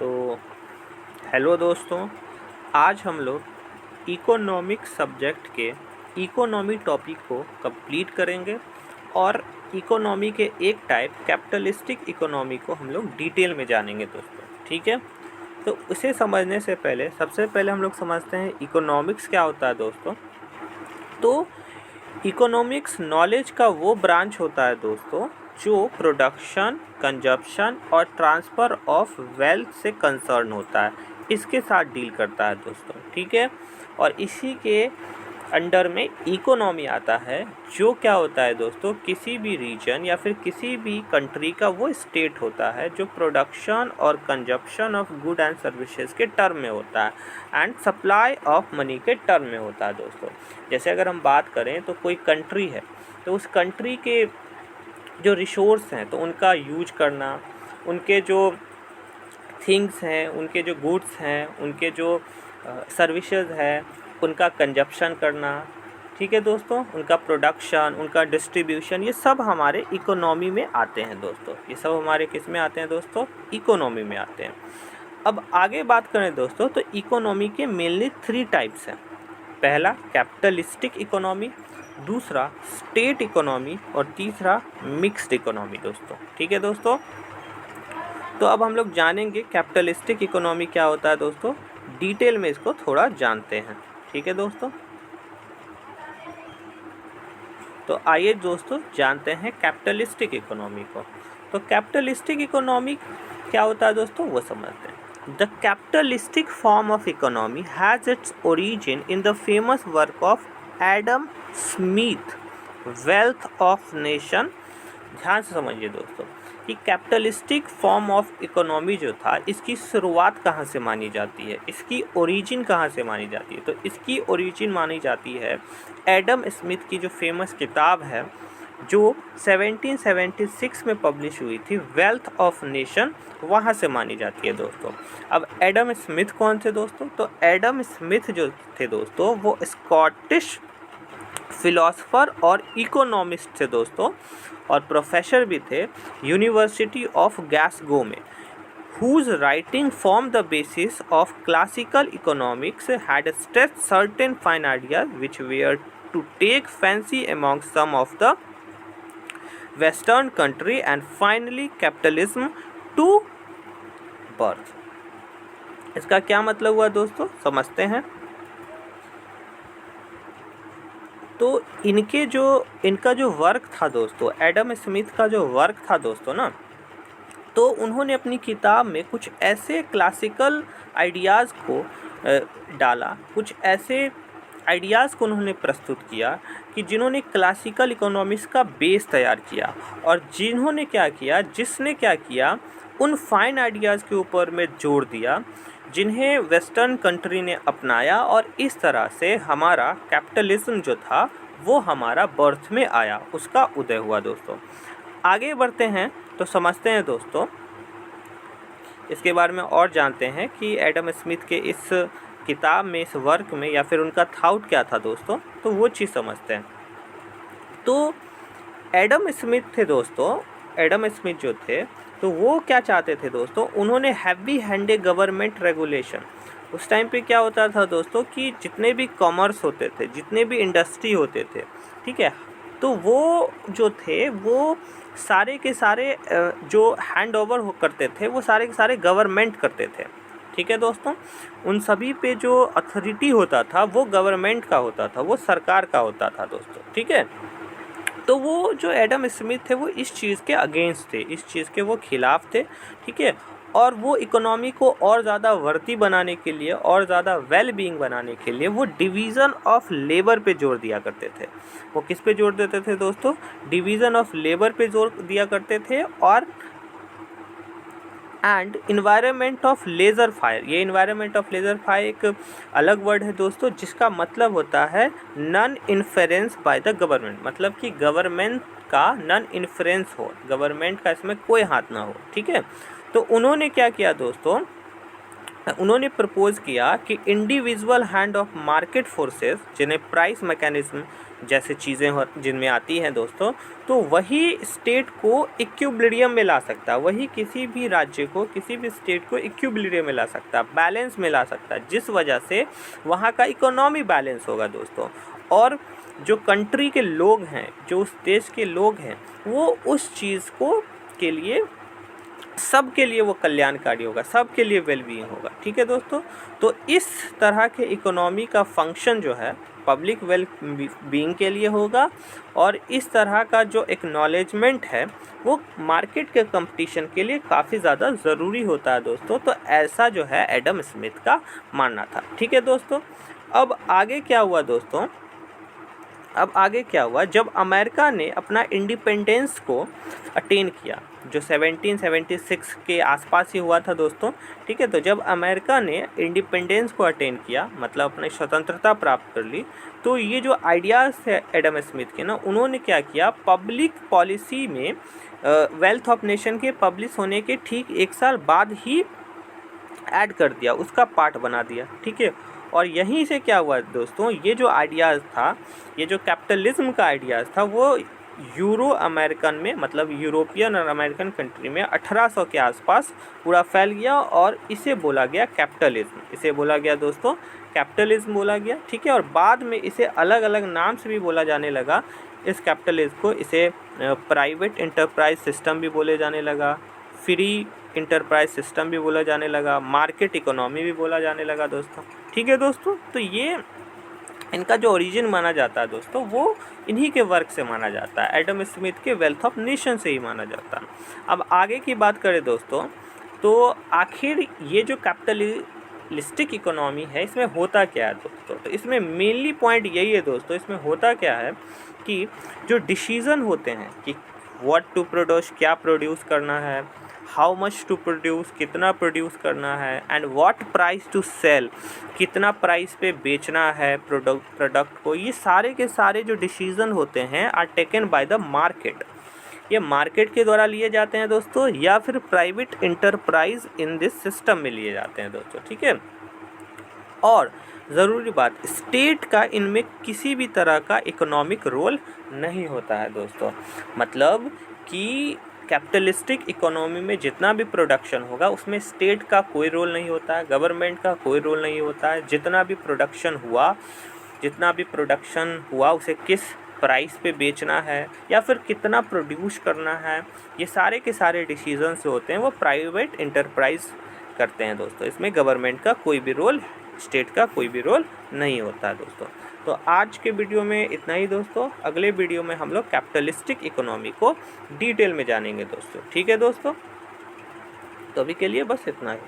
तो हेलो दोस्तों, आज हम लोग इकोनॉमिक सब्जेक्ट के इकोनॉमी टॉपिक को कंप्लीट करेंगे और इकोनॉमी के एक टाइप कैपिटलिस्टिक इकोनॉमी को हम लोग डिटेल में जानेंगे दोस्तों। ठीक है, तो उसे समझने से पहले सबसे पहले हम लोग समझते हैं इकोनॉमिक्स क्या होता है दोस्तों। तो इकोनॉमिक्स नॉलेज का वो ब्रांच होता है दोस्तों जो प्रोडक्शन, कंजप्शन और ट्रांसफ़र ऑफ वेल्थ से कंसर्न होता है, इसके साथ डील करता है दोस्तों। ठीक है, और इसी के अंडर में इकोनॉमी आता है, जो क्या होता है दोस्तों, किसी भी रीजन या फिर किसी भी कंट्री का वो स्टेट होता है जो प्रोडक्शन और consumption of good and services के टर्म में होता है एंड सप्लाई ऑफ मनी के टर्म में होता है दोस्तों। जैसे अगर हम बात करें तो कोई कंट्री है, तो उस कंट्री के जो रिसोर्स हैं तो उनका यूज करना, उनके जो थिंग्स हैं, उनके जो गुड्स हैं, उनके जो सर्विसेज है, उनका कंजप्शन करना। ठीक है दोस्तों, उनका प्रोडक्शन, उनका डिस्ट्रीब्यूशन, ये सब हमारे इकोनॉमी में आते हैं दोस्तों। ये सब हमारे किस में आते हैं दोस्तों? इकोनॉमी में आते हैं। अब आगे बात करें दोस्तों, तो इकोनॉमी के मेनली 3 टाइप्स हैं। पहला कैपिटलिस्टिक इकोनॉमी, दूसरा स्टेट इकोनॉमी और तीसरा मिक्स्ड इकोनॉमी दोस्तों। ठीक है दोस्तों, तो अब हम लोग जानेंगे कैपिटलिस्टिक इकोनॉमी क्या होता है दोस्तों, डिटेल में इसको थोड़ा जानते हैं। ठीक है दोस्तों, तो आइए दोस्तों जानते हैं कैपिटलिस्टिक इकोनॉमी को। तो कैपिटलिस्टिक इकोनॉमी क्या होता है दोस्तों, वो समझते हैं। The capitalistic form of economy has its origin in the famous work of Adam Smith, wealth of nation. ध्यान से समझिए दोस्तों कि कैपिटलिस्टिक फॉर्म ऑफ इकोनॉमी जो था, इसकी शुरुआत कहाँ से मानी जाती है, इसकी ओरिजिन कहाँ से मानी जाती है। तो इसकी ओरिजिन मानी जाती है एडम स्मिथ की जो फेमस किताब है, जो 1776 में पब्लिश हुई थी, वेल्थ ऑफ नेशन, वहाँ से मानी जाती है दोस्तों। अब एडम स्मिथ कौन थे दोस्तों? तो एडम स्मिथ जो थे दोस्तों, वो स्कॉटिश फिलोसफर और इकोनॉमिस्ट थे दोस्तों, और प्रोफेसर भी थे यूनिवर्सिटी ऑफ ग्लासगो में, whose writing formed the basis of classical economics, had stressed certain fine ideas which were to take fancy among some of the western country and finally capitalism to birth। इसका क्या मतलब हुआ दोस्तों, समझते हैं। तो इनका जो वर्क था दोस्तों, एडम स्मिथ का जो वर्क था दोस्तों ना, तो उन्होंने अपनी किताब में कुछ ऐसे क्लासिकल आइडियाज़ को डाला, कुछ ऐसे आइडियाज़ को उन्होंने प्रस्तुत किया कि जिन्होंने क्लासिकल इकोनॉमिक्स का बेस तैयार किया, और जिसने क्या किया, उन फाइन आइडियाज़ के ऊपर में जोर दिया जिन्हें वेस्टर्न कंट्री ने अपनाया, और इस तरह से हमारा कैपिटलिज्म जो था वो हमारा बर्थ में आया, उसका उदय हुआ दोस्तों। आगे बढ़ते हैं तो समझते हैं दोस्तों, इसके बारे में और जानते हैं कि एडम स्मिथ के इस किताब में, इस वर्क में, या फिर उनका थाउट क्या था दोस्तों, तो वो चीज़ समझते हैं। तो एडम स्मिथ थे दोस्तों, एडम स्मिथ जो थे, तो वो क्या चाहते थे दोस्तों, उन्होंने हैवी हैंडेड गवर्नमेंट रेगुलेशन। उस टाइम पे क्या होता था दोस्तों कि जितने भी कॉमर्स होते थे, जितने भी इंडस्ट्री होते थे, ठीक है, तो वो जो थे वो सारे के सारे जो हैंड ओवर करते थे, वो सारे के सारे गवर्नमेंट करते थे। ठीक है दोस्तों, उन सभी पे जो अथॉरिटी होता था वो गवर्नमेंट का होता था, वो सरकार का होता था दोस्तों। ठीक है, तो वो जो एडम स्मिथ थे वो इस चीज़ के अगेंस्ट थे, इस चीज़ के वो खिलाफ थे। ठीक है, और वो इकोनॉमी को और ज़्यादा वर्ती बनाने के लिए, और ज़्यादा वेल बीइंग बनाने के लिए वो डिवीज़न ऑफ लेबर पे जोर दिया करते थे। वो किस पे जोर देते थे दोस्तों? डिवीज़न ऑफ लेबर पे जोर दिया करते थे, और and environment of laser fire. ये इन्वायरमेंट ऑफ लेज़र फायर एक अलग वर्ड है दोस्तों, जिसका मतलब होता है non influence by the government, मतलब कि गवर्नमेंट का नॉन इन्फ्लुएंस हो, गवर्नमेंट का इसमें कोई हाथ ना हो। ठीक है, तो उन्होंने क्या किया दोस्तों, उन्होंने प्रपोज किया कि individual hand of market forces, जिन्हें प्राइस मैकेनिज्म जैसे चीज़ें जिनमें आती हैं दोस्तों, तो वही स्टेट को इक्विलिब्रियम में ला सकता है, वही किसी भी राज्य को, किसी भी स्टेट को इक्विलिब्रियम में ला सकता है, बैलेंस में ला सकता है, जिस वजह से वहाँ का इकोनॉमी बैलेंस होगा दोस्तों। और जो कंट्री के लोग हैं, जो उस देश के लोग हैं, वो उस चीज़ को के लिए सब के लिए वो कल्याणकारी होगा, सब के लिए वेलबीइंग होगा। ठीक है दोस्तों, तो इस तरह के इकोनॉमी का फंक्शन जो है पब्लिक वेल बीइंग के लिए होगा, और इस तरह का जो एक्नॉलेजमेंट है वो मार्केट के कंपटीशन के लिए काफ़ी ज़्यादा ज़रूरी होता है दोस्तों। तो ऐसा जो है एडम स्मिथ का मानना था। ठीक है दोस्तों, अब आगे क्या हुआ दोस्तों, अब आगे क्या हुआ, जब अमेरिका ने अपना इंडिपेंडेंस को अटेन किया, जो 1776 के आसपास ही हुआ था दोस्तों। ठीक है, तो जब अमेरिका ने इंडिपेंडेंस को अटेन किया, मतलब अपनी स्वतंत्रता प्राप्त कर ली, तो ये जो आइडियाज़ है एडम स्मिथ के ना, उन्होंने क्या किया, पब्लिक पॉलिसी में वेल्थ ऑफ नेशन के पब्लिश होने के ठीक 1 साल बाद ही ऐड कर दिया, उसका पार्ट बना दिया। ठीक है, और यहीं से क्या हुआ दोस्तों, ये जो आइडियाज़ था, ये जो कैपिटलिज्म का आइडियाज़ था, वो यूरो अमेरिकन में, मतलब यूरोपियन और अमेरिकन कंट्री में 1800 के आसपास पूरा फैल गया, और इसे बोला गया कैपिटलिज्म। इसे बोला गया दोस्तों कैपिटलिज्म बोला गया। ठीक है, और बाद में इसे अलग अलग नाम से भी बोला जाने लगा। इस कैपिटलिज्म को इसे प्राइवेट इंटरप्राइज सिस्टम भी बोले जाने लगा, फ्री इंटरप्राइज सिस्टम भी बोला जाने लगा, मार्केट इकोनॉमी भी बोला जाने लगा दोस्तों। ठीक है दोस्तों, तो ये इनका जो ओरिजिन माना जाता है दोस्तों, वो इन्हीं के वर्क से माना जाता है, एडम स्मिथ के वेल्थ ऑफ नेशन से ही माना जाता है। अब आगे की बात करें दोस्तों, तो आखिर ये जो कैपिटलिस्टिक इकोनॉमी है, इसमें होता क्या है दोस्तों, तो इसमें मेनली पॉइंट यही है दोस्तों, इसमें होता क्या है कि जो डिसीज़न होते हैं कि व्हाट टू प्रोड्यूस, क्या प्रोड्यूस करना है, हाउ मच टू प्रोड्यूस, कितना प्रोड्यूस करना है, and what price to sell, कितना प्राइस पे बेचना है प्रोडक्ट को, ये सारे के सारे जो डिसीजन होते हैं are taken by the market. ये मार्केट के द्वारा लिए जाते हैं दोस्तों, या फिर private enterprise in this system में लिए जाते हैं दोस्तों। ठीक है, और ज़रूरी बात, स्टेट का इनमें किसी भी तरह का इकोनॉमिक रोल नहीं होता है दोस्तों। मतलब कि कैपिटलिस्टिक इकोनॉमी में जितना भी प्रोडक्शन होगा, उसमें स्टेट का कोई रोल नहीं होता है, गवर्नमेंट का कोई रोल नहीं होता है। जितना भी प्रोडक्शन हुआ उसे किस प्राइस पे बेचना है, या फिर कितना प्रोड्यूस करना है, ये सारे के सारे डिसीजंस जो होते हैं वो प्राइवेट इंटरप्राइज करते हैं दोस्तों। इसमें गवर्नमेंट का कोई भी रोल, स्टेट का कोई भी रोल नहीं होता है दोस्तों। तो आज के वीडियो में इतना ही दोस्तों। अगले वीडियो में हम लोग कैपिटलिस्टिक इकोनॉमी को डिटेल में जानेंगे दोस्तों। ठीक है दोस्तों, तो अभी के लिए बस इतना ही।